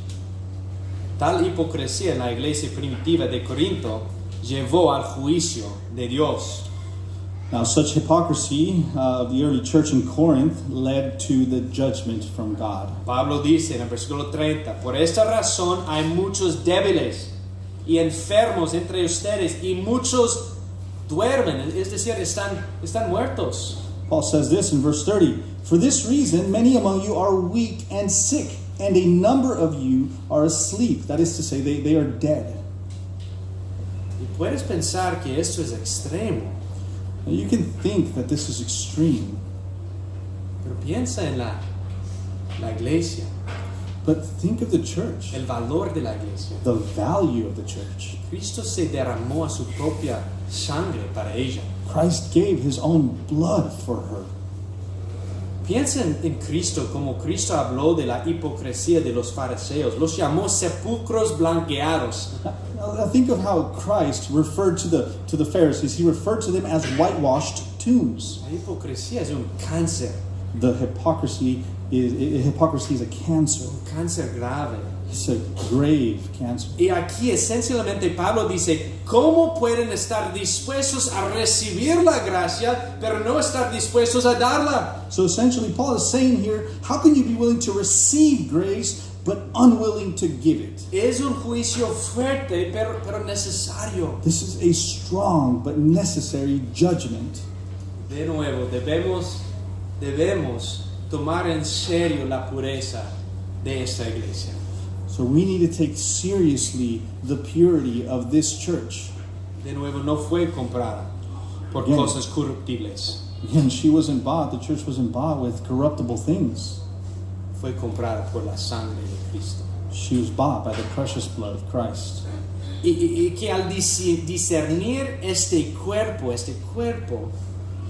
Tal hipocresía en la iglesia primitiva de Corinto llevó al juicio de Dios. Now, such hypocrisy of the early church in Corinth led to the judgment from God. Pablo dice en el versículo 30, por esta razón hay muchos débiles y enfermos entre ustedes y muchos duermen, es decir, están muertos. Paul says this in verse 30, for this reason many among you are weak and sick, and a number of you are asleep. That is to say, they are dead. Y puedes pensar que esto es extremo, Now, you can think that this is extreme, pero piensa en la iglesia, but think of the church, el valor de la iglesia. the value of the church. Cristo se derramó a su propia sangre para ella. Christ gave his own blood for her. Piensa en Cristo como Cristo habló de la hipocresía de los fariseos. Los llamó sepulcros blanqueados. Now, think of how Christ referred to the Pharisees. He referred to them as whitewashed tombs. La hipocresía es un cáncer The hypocrisy is a cancer. un cáncer grave. It's a grave cancer. Y aquí esencialmente Pablo dice, ¿cómo pueden estar dispuestos a recibir la gracia, pero no estar dispuestos a darla? So essentially, Paul is saying here, how can you be willing to receive grace but unwilling to give it? Es un juicio fuerte, pero necesario. This is a strong but necessary judgment. De nuevo, debemos tomar en serio la pureza de esta iglesia. So we need to take seriously the purity of this church. De nuevo, no fue comprada por Bien. cosas corruptibles. Again, the church wasn't bought with corruptible things. Fue comprada por la sangre de Cristo. She was bought by the precious blood of Christ. Y que al discernir este cuerpo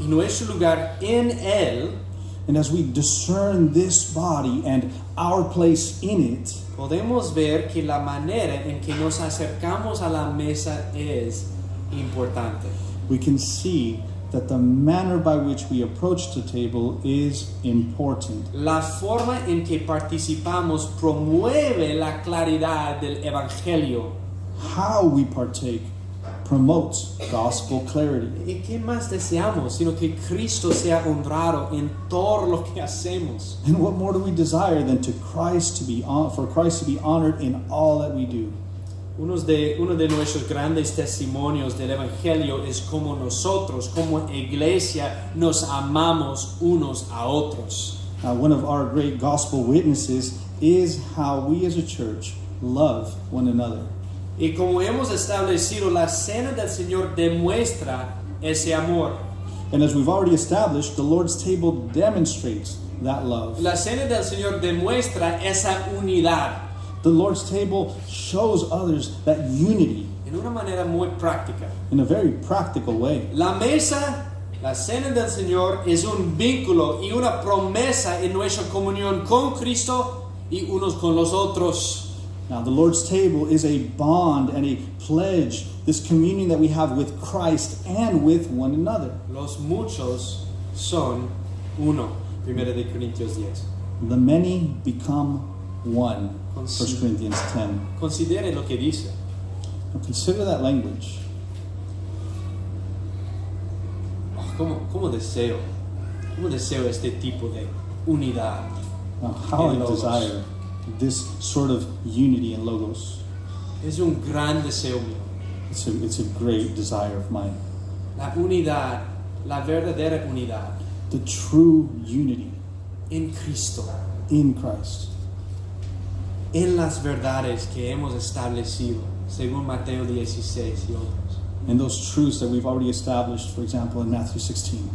y nuestro lugar en él, And as we discern this body and our place in it, podemos ver que la manera en que nos acercamos a la mesa es importante. we can see that the manner by which we approach the table is important. La forma en que participamos promueve la claridad del evangelio. How we partake promotes gospel clarity. ¿Y qué más deseamos sino que Cristo sea honrado en todo lo que hacemos? And what more do we desire than for Christ to be honored in all that we do? Uno de nuestros grandes testimonios del evangelio es como nosotros, como iglesia, nos amamos unos a otros. One of our great gospel witnesses is how we as a church love one another. Y como hemos establecido, la cena del Señor demuestra ese amor. And as we've already established, the Lord's table demonstrates that love. La cena del Señor demuestra esa unidad The Lord's table shows others that unity en una manera muy práctica. in a very practical way. La mesa, la cena del Señor, es un vínculo y una promesa en nuestra comunión con Cristo y unos con los otros. Now, the Lord's table is a bond and a pledge, this communion that we have with Christ and with one another. Los muchos son uno. 1 de Corintios 10. The many become one. 1 Consider- Corinthians 10. Considere lo que dice. Now consider that language. Oh, ¿cómo deseo este tipo de unidad? Now, how I In Logos. desire this sort of unity in Logos. Es un gran deseo mío. It's a great desire of mine. La unidad, la verdadera unidad The true unity en Cristo, in Christ, en las verdades que hemos establecido, según Mateo 16 y otros. and those truths that we've already established, for example, in Matthew 16.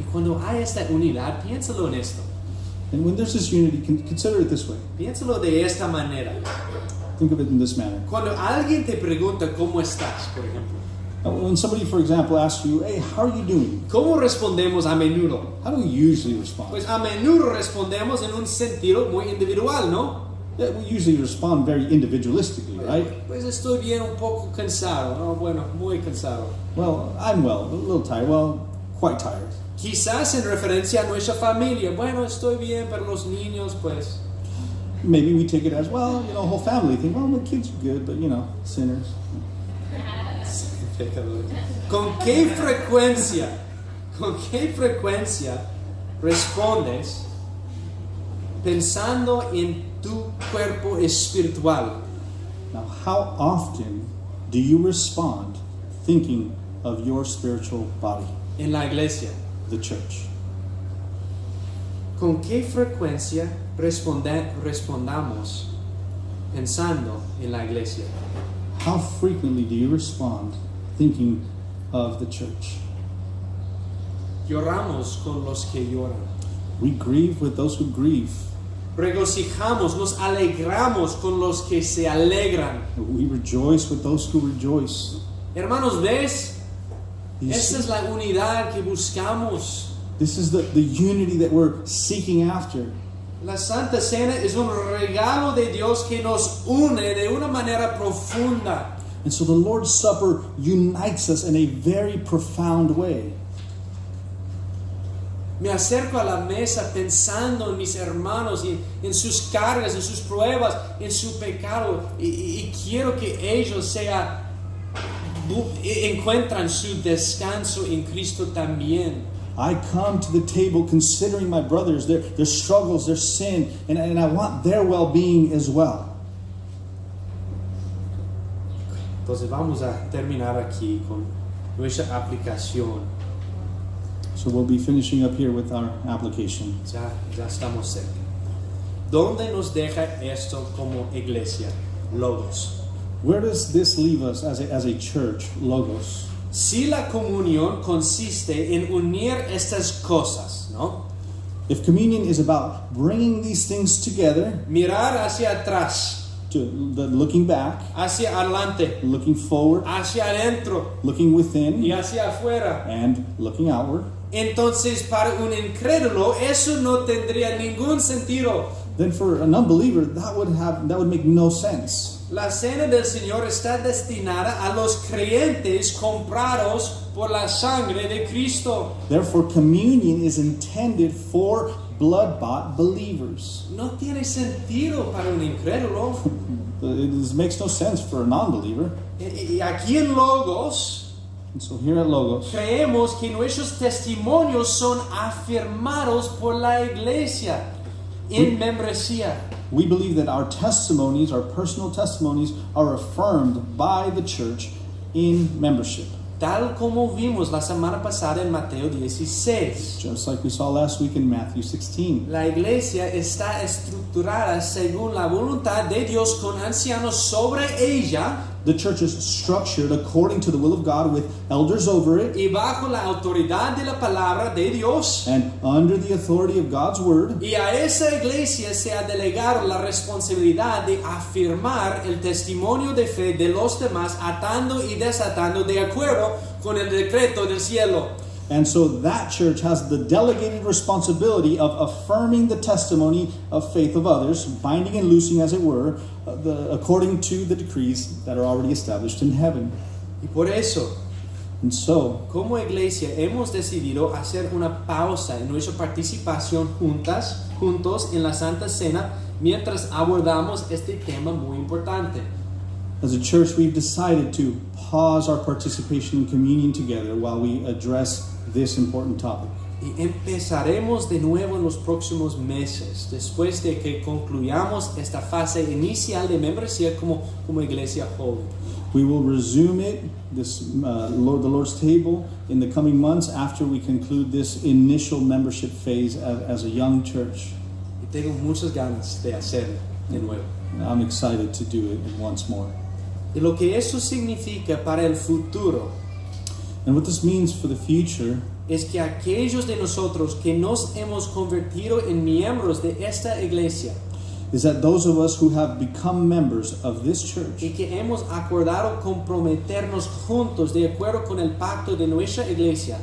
Y cuando hay esta unidad, piénsalo en esto. And when there's this unity, consider it this way. Piénsalo de esta manera. Think of it in this manner. Cuando alguien te pregunta cómo estás, por ejemplo, When somebody, for example, asks you, hey, how are you doing? ¿cómo respondemos a menudo? How do we usually respond? Pues a menudo respondemos en un sentido muy individual, ¿no? Yeah, we usually respond very individualistically, right? Pues estoy bien, un poco cansado, ¿no? Bueno, muy cansado. Well, I'm well, a little tired. Well, quite tired. Quizás en referencia a nuestra familia. Bueno, estoy bien, pero los niños, pues... Maybe we take it as, well, whole family think, well, my kids are good, but, sinners. ¿Con qué frecuencia respondes pensando en tu cuerpo espiritual? Now, how often do you respond thinking of your spiritual body, En la iglesia. the church? ¿Con qué frecuencia respondamos pensando en la iglesia? How frequently do you respond thinking of the church? Lloramos con los que lloran. We grieve with those who grieve. Regocijamos, nos alegramos con los que se alegran. We rejoice with those who rejoice. Hermanos, ¿ves? You Esta see, es la unidad que buscamos. this is the unity that we're seeking after. La Santa Cena es un regalo de Dios que nos une de una manera profunda. And so the Lord's Supper unites us in a very profound way. Me acerco a la mesa pensando en mis hermanos y en sus cargas, en sus pruebas, en su pecado. Y quiero que ellos encuentran su descanso en Cristo también. I come to the table considering my brothers, their struggles, their sin, and I want their well-being as well. Entonces vamos a terminar aquí con nuestra aplicación. So we'll be finishing up here with our application. Ya estamos cerca. ¿Dónde nos deja esto como iglesia? Logos. Where does this leave us as a church, Logos? Si la comunión consiste en unir estas cosas, ¿no? If communion is about bringing these things together, Mirar hacia atrás, looking back, hacia adelante, looking forward, hacia adentro looking within, y hacia afuera. and looking outward, Entonces, para un incrédulo, eso no tendría ningún sentido. then for an unbeliever, that would make no sense. La cena del Señor está destinada a los creyentes comprados por la sangre de Cristo. Therefore, communion is intended for blood-bought believers. No tiene sentido para un incrédulo. It makes no sense for a non-believer. Y aquí en Logos, And so here at Logos, creemos que nuestros testimonios son afirmados por la iglesia en membresía. we believe that our testimonies, our personal testimonies, are affirmed by the church in membership. Tal como vimos la semana pasada en Mateo 16. Just like we saw last week in Matthew 16. La iglesia está estructurada según la voluntad de Dios con ancianos sobre ella The church is structured according to the will of God with elders over it y bajo la autoridad de la palabra de Dios. and under the authority of God's word. Y a esa iglesia se ha delegado la responsabilidad de afirmar el testimonio de fe de los demás, atando y desatando de acuerdo con el decreto del cielo. And so that church has the delegated responsibility of affirming the testimony of faith of others, binding and loosing, as it were, according to the decrees that are already established in heaven. Y por eso, And so, como iglesia hemos decidido hacer una pausa en nuestra participación juntos en la Santa Cena mientras abordamos este tema muy importante. as a church, we've decided to pause our participation in communion together while we address this important topic. Y empezaremos de nuevo en los próximos meses, después de que concluyamos esta fase inicial de membresía como iglesia joven. We will resume it, the Lord's table, in the coming months after we conclude this initial membership phase as a young church. Y tengo muchas ganas de hacerlo de nuevo. I'm excited to do it once more. Y lo que eso significa para el futuro And what this means for the future es que aquellos de nosotros que nos hemos convertido en miembros de esta iglesia is that those of us who have become members of this church y que hemos acordado comprometernos juntos de acuerdo con el pacto de nuestra iglesia,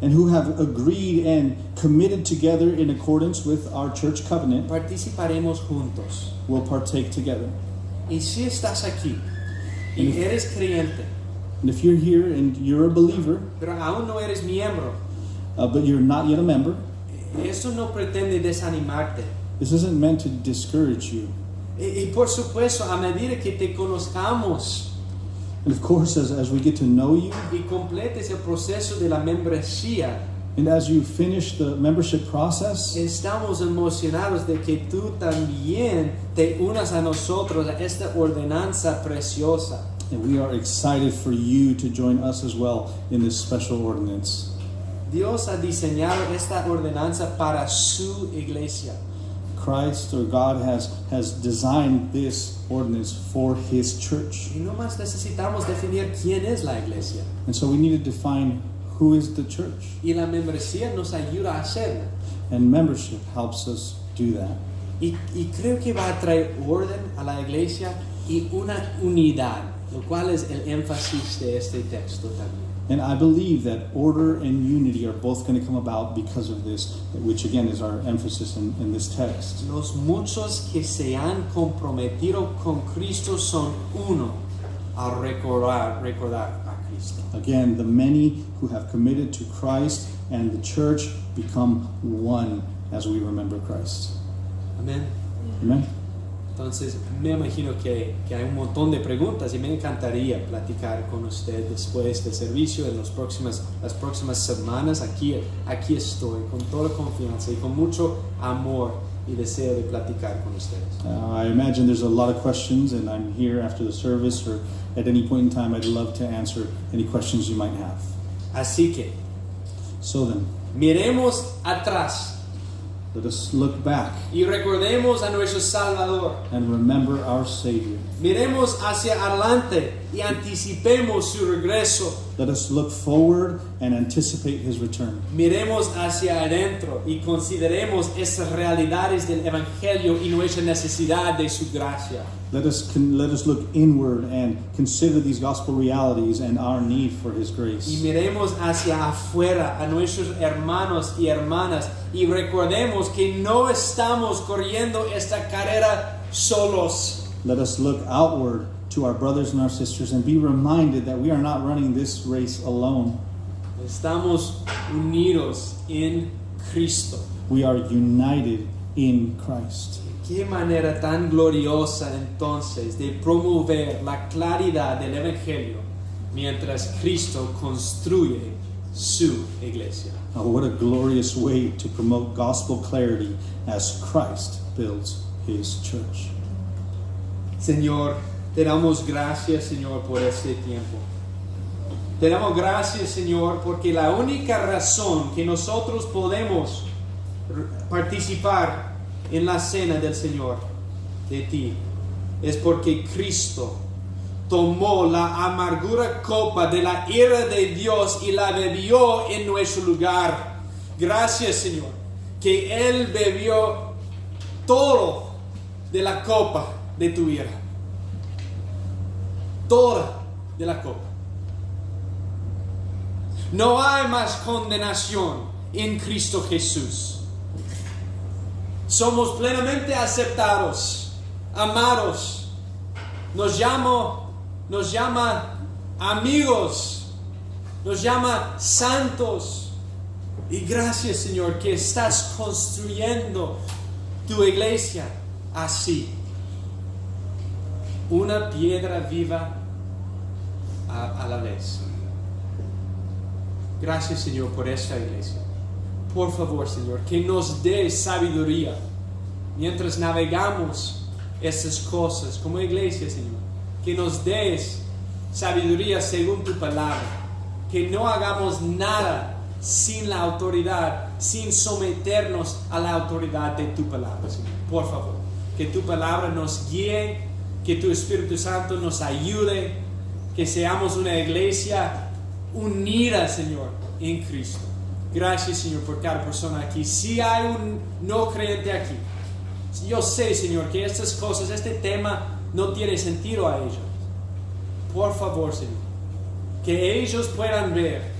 and who have agreed and committed together in accordance with our church covenant participaremos juntos. will partake together. Y si estás aquí y eres creyente, And if you're here and you're a believer, pero aún no eres miembro, but you're not yet a member, eso no pretende desanimarte. this isn't meant to discourage you. Y por supuesto, a medida que te conozcamos And of course, as we get to know you, y completes el proceso de la membresía, and as you finish the membership process, estamos emocionados de que tú también te unas a nosotros a esta ordenanza preciosa. and we are excited for you to join us as well in this special ordinance. Dios ha diseñado esta ordenanza para su iglesia. Christ or God has designed this ordinance for His church. Y no más necesitamos definir quién es la iglesia. And so we need to define who is the church. Y la membresía nos ayuda a hacerlo. And membership helps us do that. Y creo que va a traer orden a la iglesia y una unidad, lo cual es el énfasis de este texto también. And I believe that order and unity are both going to come about because of this, which again is our emphasis in this text. Los muchos que se han comprometido con Cristo son uno al recordar a Cristo. Again, the many who have committed to Christ and the church become one as we remember Christ. Amén. Amen? Entonces, me imagino que hay un montón de preguntas y me encantaría platicar con usted después del servicio en las próximas semanas. Aquí estoy con toda confianza y con mucho amor y deseo de platicar con ustedes. I imagine there's a lot of questions, and I'm here after the service or at any point in time. I'd love to answer any questions you might have. Así que, So then, miremos atrás let us look back y recordemos a nuestro Salvador. and remember our Savior. Miremos hacia adelante y anticipemos su regreso. Let us look forward and anticipate His return. Miremos hacia adentro y consideremos esas realidades del Evangelio y nuestra necesidad de su gracia. Let us look inward and consider these gospel realities and our need for His Y grace. miremos hacia afuera a nuestros hermanos y hermanas y recordemos que no estamos corriendo esta carrera solos. Let us look outward to our brothers and our sisters and be reminded that we are not running this race alone. Estamos unidos en Cristo. We are united in Christ. Qué manera tan gloriosa entonces de promover la claridad del Evangelio mientras Cristo construye su iglesia. What a glorious way to promote gospel clarity as Christ builds His church. Señor, te damos gracias, Señor, por este tiempo. Te damos gracias, Señor, porque la única razón que nosotros podemos participar en la cena del Señor, de ti, es porque Cristo tomó la amargura copa de la ira de Dios y la bebió en nuestro lugar. Gracias, Señor, que Él bebió todo de la copa de tu ira. Toda de la copa. No hay más condenación en Cristo Jesús. Somos plenamente aceptados, amados. Nos llama amigos nos llama santos. Y gracias, Señor, que estás construyendo tu iglesia así. Una piedra viva a la vez. Gracias, Señor, por esta iglesia. Por favor, Señor, que nos dé sabiduría mientras navegamos estas cosas como iglesia, Señor. Que nos des sabiduría según tu palabra. Que no hagamos nada sin la autoridad, sin someternos a la autoridad de tu palabra, Señor. Por favor, que tu palabra nos guíe, que tu Espíritu Santo nos ayude, que seamos una iglesia unida, Señor, en Cristo. Gracias, Señor, por cada persona aquí. Si hay un no creyente aquí, yo sé, Señor, que estas cosas, este tema no tiene sentido a ellos. Por favor, Señor, que ellos puedan ver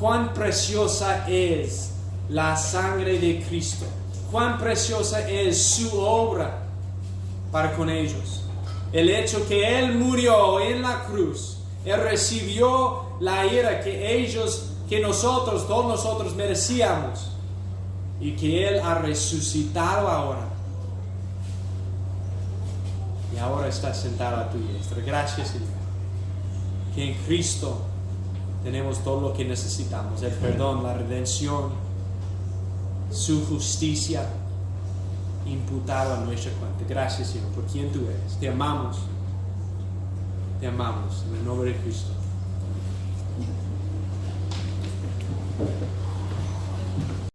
cuán preciosa es la sangre de Cristo, cuán preciosa es su obra para con ellos. El hecho que Él murió en la cruz, Él recibió la ira que nosotros, todos nosotros merecíamos, y que Él ha resucitado ahora. Y ahora está sentado a tu diestra. Gracias, Señor, que en Cristo tenemos todo lo que necesitamos: el perdón, la redención, su justicia imputada a nuestra cuenta. Gracias, Señor, por quien tú eres. Te amamos en el nombre de Cristo.